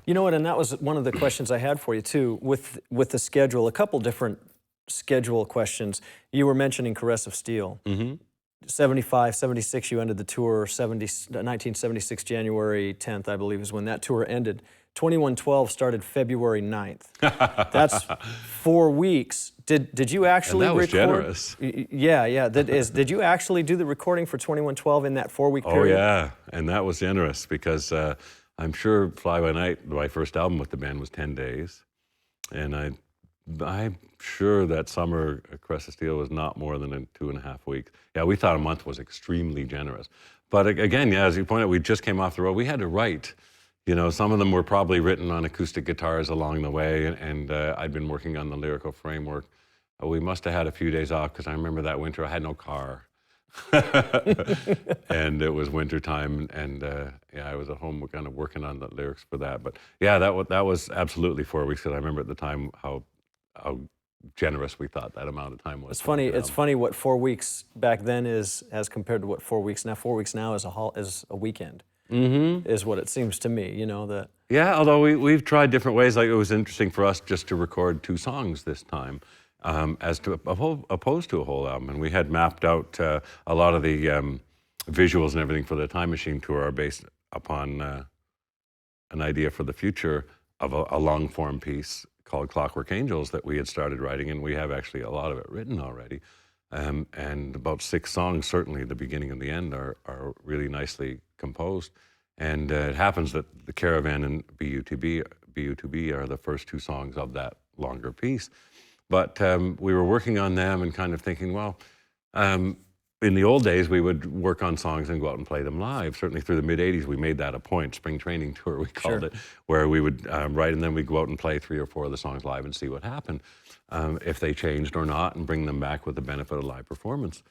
You know what, and that was one of the questions I had for you too, with the schedule, a couple different schedule questions. You were mentioning Caress of Steel. 75, 76, you ended the tour. 1976, January 10th, I believe, is when that tour ended. 2112 started February 9th. That's 4 weeks. Did you actually and that was record? Generous. Yeah. Did you actually do the recording for 2112 in that 4-week period? Oh yeah, and that was generous because I'm sure Fly By Night, my first album with the band, was 10 days. And I'm sure that summer, Caress of Steel was not more than 2.5 weeks. Yeah, we thought a month was extremely generous. But again, yeah, as you pointed out, we just came off the road. We had to write. You know, some of them were probably written on acoustic guitars along the way, and I'd been working on the lyrical framework. We must have had a few days off because I remember that winter I had no car. And it was wintertime, and yeah, I was at home kind of working on the lyrics for that. But yeah, that was absolutely 4 weeks, because I remember at the time how generous we thought that amount of time was. It's funny what 4 weeks back then is as compared to what 4 weeks now. 4 weeks now is a weekend. Is what it seems to me. You know that. Yeah, although we've tried different ways. Like, it was interesting for us just to record 2 songs this time, as to opposed to a whole album. And we had mapped out a lot of the visuals and everything for the Time Machine tour are based upon an idea for the future of a long form piece called Clockwork Angels that we had started writing, and we have actually a lot of it written already. And about 6 songs, certainly the beginning and the end, are really nicely composed. And it happens that The Caravan and BU2B are the first 2 songs of that longer piece. But we were working on them and kind of thinking, well, in the old days, we would work on songs and go out and play them live. Certainly through the mid-'80s, we made that a point, spring training tour, we called it, where we would write, and then we'd go out and play 3 or 4 of the songs live and see what happened, if they changed or not, and bring them back with the benefit of live performance,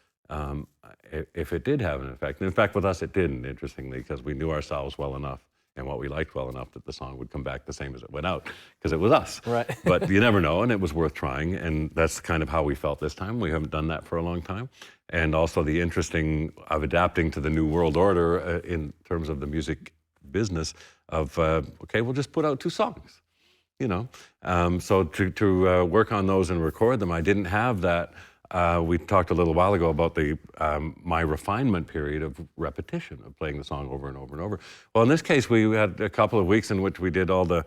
if it did have an effect. And in fact, with us, it didn't, interestingly, because we knew ourselves well enough and what we liked well enough that the song would come back the same as it went out, because it was us. Right. But you never know, and it was worth trying, and that's kind of how we felt this time. We haven't done that for a long time. And also the interesting of adapting to the new world order in terms of the music business of, okay, we'll just put out 2 songs, you know. So to work on those and record them, I didn't have that. We talked a little while ago about my refinement period of repetition, of playing the song over and over and over. Well, in this case, we had a couple of weeks in which we did all the,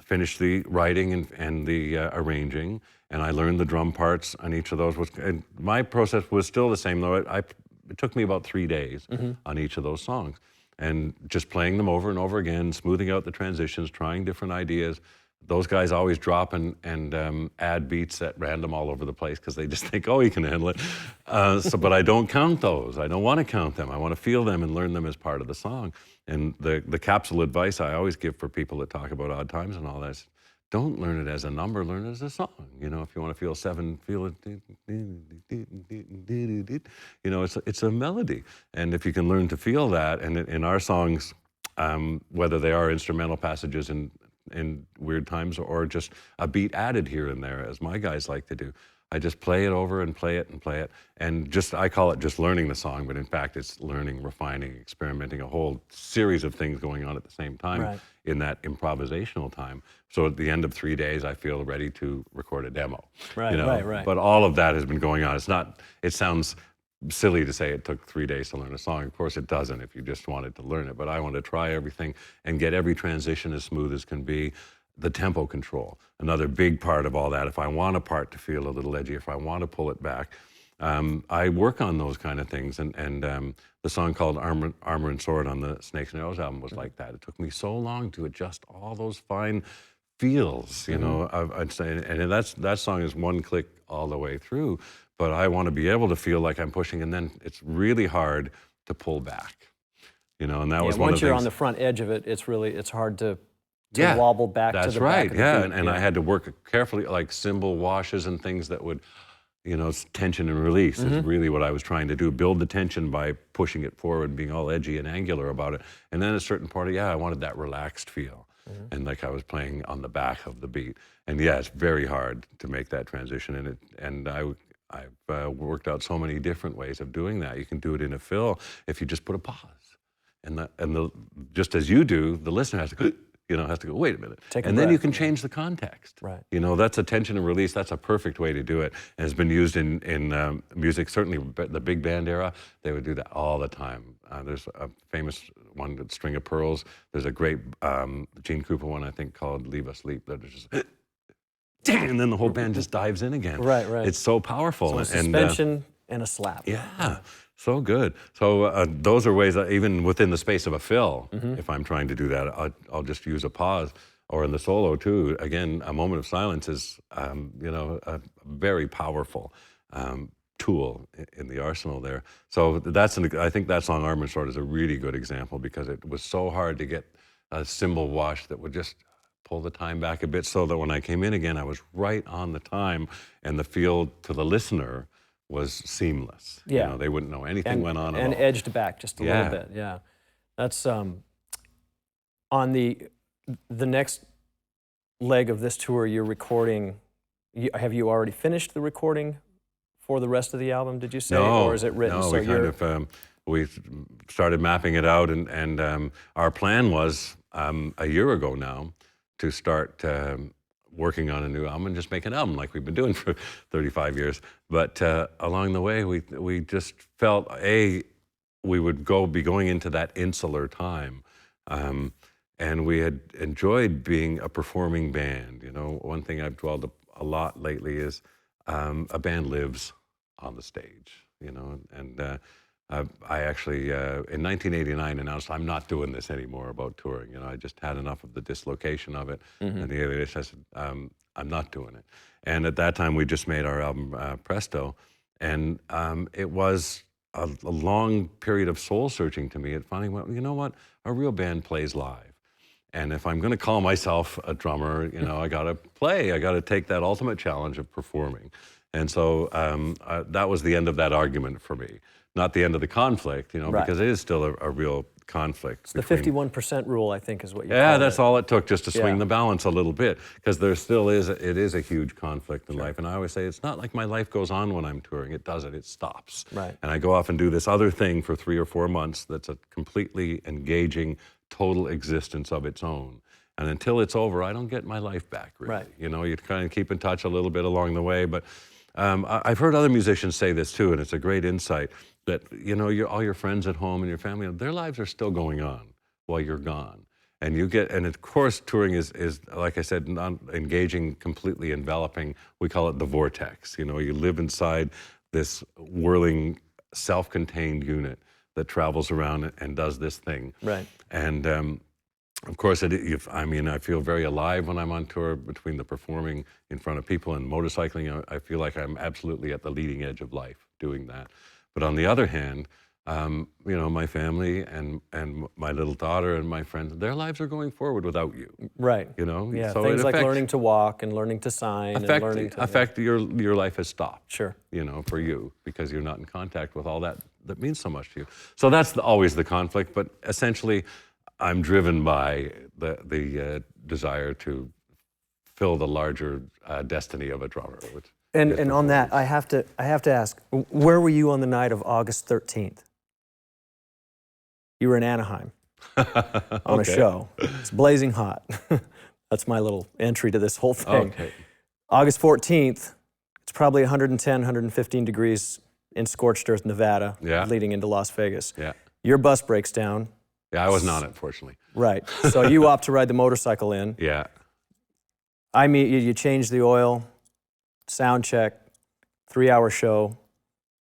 finished the writing and the arranging, and I learned the drum parts on each of those. And my process was still the same, though. It took me about 3 days on each of those songs, and just playing them over and over again, smoothing out the transitions, trying different ideas. Those guys always drop and add beats at random all over the place because they just think, oh, he can handle it. But I don't count those. I don't want to count them. I want to feel them and learn them as part of the song. And the capsule advice I always give for people that talk about odd times and all that is, don't learn it as a number, learn it as a song. You know, if you want to feel 7, feel it. You know, it's a melody. And if you can learn to feel that, and in our songs, whether they are instrumental passages in weird times or just a beat added here and there, as my guys like to do, I just play it over and play it and play it. And I call it just learning the song, but in fact it's learning, refining, experimenting, a whole series of things going on at the same time in that improvisational time. So at the end of 3 days, I feel ready to record a demo. Right. But all of that has been going on. It sounds silly to say it took 3 days to learn a song. Of course it doesn't if you just wanted to learn it, but I want to try everything and get every transition as smooth as can be. The tempo control, another big part of all that. If I want a part to feel a little edgy, if I want to pull it back, I work on those kind of things. And the song called Armor and Sword on the Snakes and Arrows album was like that. It took me so long to adjust all those fine feels, you know. I'd say, and that song is one click all the way through, but I want to be able to feel like I'm pushing, and then it's really hard to pull back, you know. And that was one of the once you're on the front edge of it, it's hard to wobble back to the back of the beat. And I had to work carefully, like cymbal washes and things that would, you know, tension and release is really what I was trying to do. Build the tension by pushing it forward, being all edgy and angular about it. And then at a certain point, I wanted that relaxed feel. And like I was playing on the back of the beat. And yeah, it's very hard to make that transition. And I've worked out so many different ways of doing that. You can do it in a fill if you just put a pause. And just as you do, the listener has to you know, has to go, wait a minute. Take a And then you breath, can change the context. Right. You know, that's a tension and release. That's a perfect way to do it. And it's been used in music, certainly the big band era. They would do that all the time. There's a famous one, String of Pearls. There's a great Gene Krupa one, I think, called Leave Us Sleep. That just, and then the whole band just dives in again. Right, right. It's so powerful. So a suspension and a slap. Yeah, so good. So those are ways that even within the space of a fill, if I'm trying to do that, I'll just use a pause. Or in the solo too, again, a moment of silence is, you know, a very powerful tool in the arsenal there. So I think that song Arm and Sword is a really good example because it was so hard to get a cymbal wash that would just pull the time back a bit so that when I came in again, I was right on the time and the feel to the listener was seamless. Yeah. You know, they wouldn't know anything went on at and all. edged back just a little bit. Yeah, that's on the next leg of this tour. You're recording. Have you already finished the recording for the rest of the album? Did you say, or is it written? No, So we started mapping it out, and our plan was a year ago now to start working on a new album and just make an album like we've been doing for 35 years. But along the way, we just felt, we would be going into that insular time. And we had enjoyed being a performing band. You know, one thing I've dwelled a lot lately is a band lives on the stage, you know, and I actually, in 1989, announced I'm not doing this anymore about touring. You know, I just had enough of the dislocation of it and the alienation. I said, I'm not doing it. And at that time, we just made our album Presto, and it was a long period of soul searching to me. It finally went, you know what? A real band plays live. And if I'm going to call myself a drummer, you know, I got to play. I got to take that ultimate challenge of performing. And so that was the end of that argument for me. Not the end of the conflict, you know, because it is still a real conflict. It's the 51% rule, I think, is what you call Yeah, that's it. all it took, just to swing the balance a little bit, because there still is, it is a huge conflict in life. And I always say, it's not like my life goes on when I'm touring. It doesn't, it stops. Right. And I go off and do this other thing for 3 or 4 months that's a completely engaging, total existence of its own. And until it's over, I don't get my life back, really. Right. You know, you kind of keep in touch a little bit along the way, but I've heard other musicians say this too, and it's a great insight, that, you know, all your friends at home and your family, their lives are still going on while you're gone. And and of course, touring is, like I said, not engaging, completely enveloping. We call it the vortex. You know, you live inside this whirling, self-contained unit that travels around and does this thing. Right. And of course, I feel very alive when I'm on tour, between the performing in front of people and motorcycling. I feel like I'm absolutely at the leading edge of life doing that. But on the other hand, you know, my family and my little daughter and my friends, their lives are going forward without you. Right. You know, Yeah, so things like learning to walk and learning to sign and learning to... your life has stopped. Sure. You know, for you, because you're not in contact with all that means so much to you. So that's always the conflict, but essentially I'm driven by the desire to fill the larger destiny of a drummer. And on that, I have to ask, where were you on the night of August 13th? You were in Anaheim on a show. It's blazing hot. That's my little entry to this whole thing. Okay. August 14th, it's probably 110, 115 degrees in scorched earth, Nevada, leading into Las Vegas. Yeah. Your bus breaks down. Yeah, I was not, unfortunately. Right. So you opt to ride the motorcycle in. Yeah. I meet you, you change the oil, sound check, 3-hour show,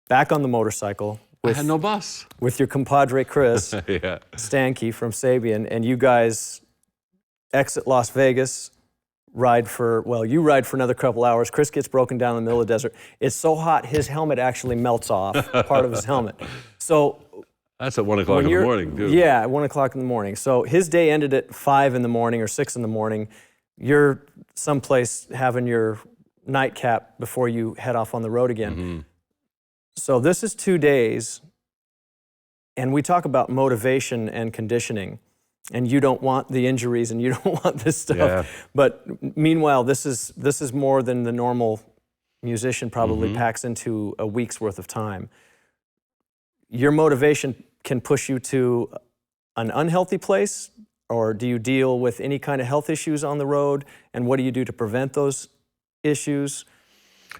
back on the motorcycle. I had no bus. With your compadre Chris Stanke from Sabian, and you guys exit Las Vegas, you ride for another couple hours. Chris gets broken down in the middle of the desert. It's so hot, his helmet actually melts off, part of his helmet. So that's at 1 o'clock in the morning, dude. Yeah, at 1 o'clock in the morning. So his day ended at 5 in the morning or 6 in the morning. You're someplace having your nightcap before you head off on the road again. So this is 2 days, and we talk about motivation and conditioning, and you don't want the injuries and you don't want this stuff. Yeah. But meanwhile, this is more than the normal musician probably packs into a week's worth of time. Your motivation can push you to an unhealthy place or do you deal with any kind of health issues on the road? And what do you do to prevent those issues?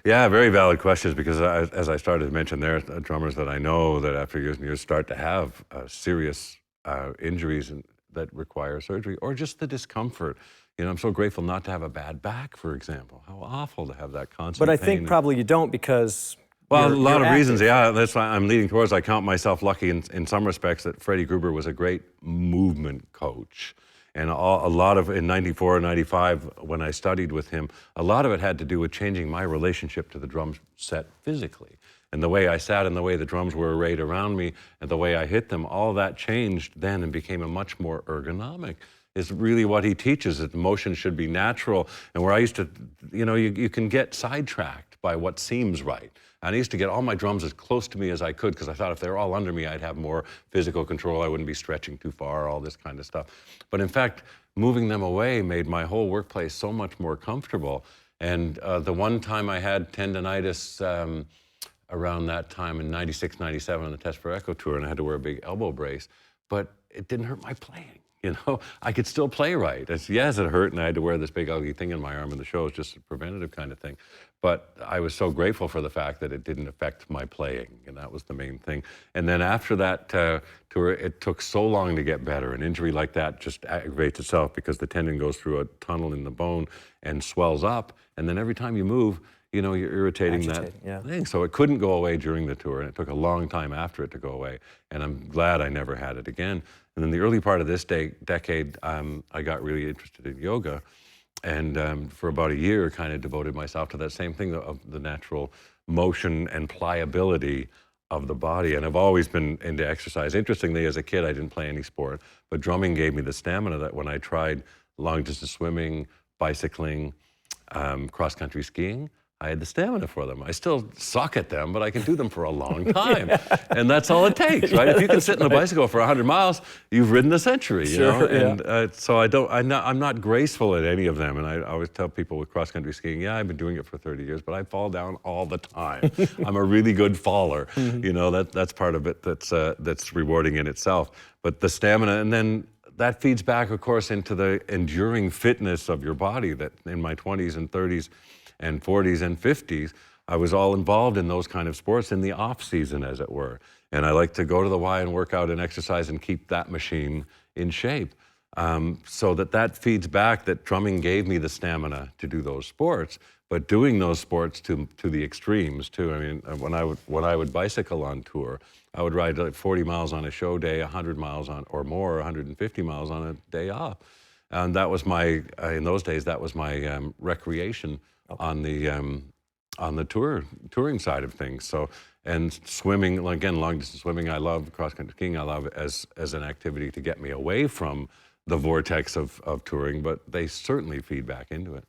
Yeah, very valid questions, because as I started to mention, there are drummers that I know that after years and years start to have serious injuries that require surgery, or just the discomfort. You know, I'm so grateful not to have a bad back, for example. How awful to have that constant But I pain. think probably you don't, because well, a lot you're of reasons, active. yeah. That's why I'm leading towards. I count myself lucky in some respects that Freddie Gruber was a great movement coach. And a lot of, in 94 and 95, when I studied with him, a lot of it had to do with changing my relationship to the drum set physically. And the way I sat and the way the drums were arrayed around me and the way I hit them, all that changed then and became a much more ergonomic. Is really what he teaches, that the motion should be natural. And where I used to, you know, you can get sidetracked by what seems right. And I used to get all my drums as close to me as I could, because I thought if they were all under me, I'd have more physical control. I wouldn't be stretching too far, all this kind of stuff. But in fact, moving them away made my whole workplace so much more comfortable. And the one time I had tendonitis around that time in 96, 97 on the Test for Echo tour, and I had to wear a big elbow brace, but it didn't hurt my playing. You know, I could still play right. Yes, it hurt, and I had to wear this big ugly thing in my arm in the shows, just a preventative kind of thing. But I was so grateful for the fact that it didn't affect my playing, and that was the main thing. And then after that tour, it took so long to get better. An injury like that just aggravates itself, because the tendon goes through a tunnel in the bone and swells up, and then every time you move, you know, you're irritating that thing. So it couldn't go away during the tour, and it took a long time after it to go away. And I'm glad I never had it again. And in the early part of this decade, I got really interested in yoga. And for about a year, kind of devoted myself to that same thing, of the natural motion and pliability of the body. And I've always been into exercise. Interestingly, as a kid, I didn't play any sport, but drumming gave me the stamina that when I tried long distance swimming, bicycling, cross-country skiing, I had the stamina for them. I still suck at them, but I can do them for a long time. And that's all it takes, right? If you can sit in a bicycle for 100 miles, you've ridden a century, you know? And so I'm not graceful at any of them. And I always tell people with cross-country skiing, yeah, I've been doing it for 30 years, but I fall down all the time. I'm a really good faller. You know, that's part of it that's rewarding in itself. But the stamina, and then that feeds back, of course, into the enduring fitness of your body, that in my 20s and 30s, and 40s and 50s, I was all involved in those kind of sports in the off season, as it were. And I like to go to the Y and work out and exercise and keep that machine in shape. So that feeds back, that drumming gave me the stamina to do those sports, but doing those sports to the extremes too. I mean, when I would bicycle on tour, I would ride like 40 miles on a show day, 100 miles on, or more, 150 miles on a day off. And that was my, in those days, that was my recreation on the touring side of things. So, and swimming, again, long distance swimming, I love. Cross-country skiing, I love as an activity to get me away from the vortex of touring, but they certainly feed back into it.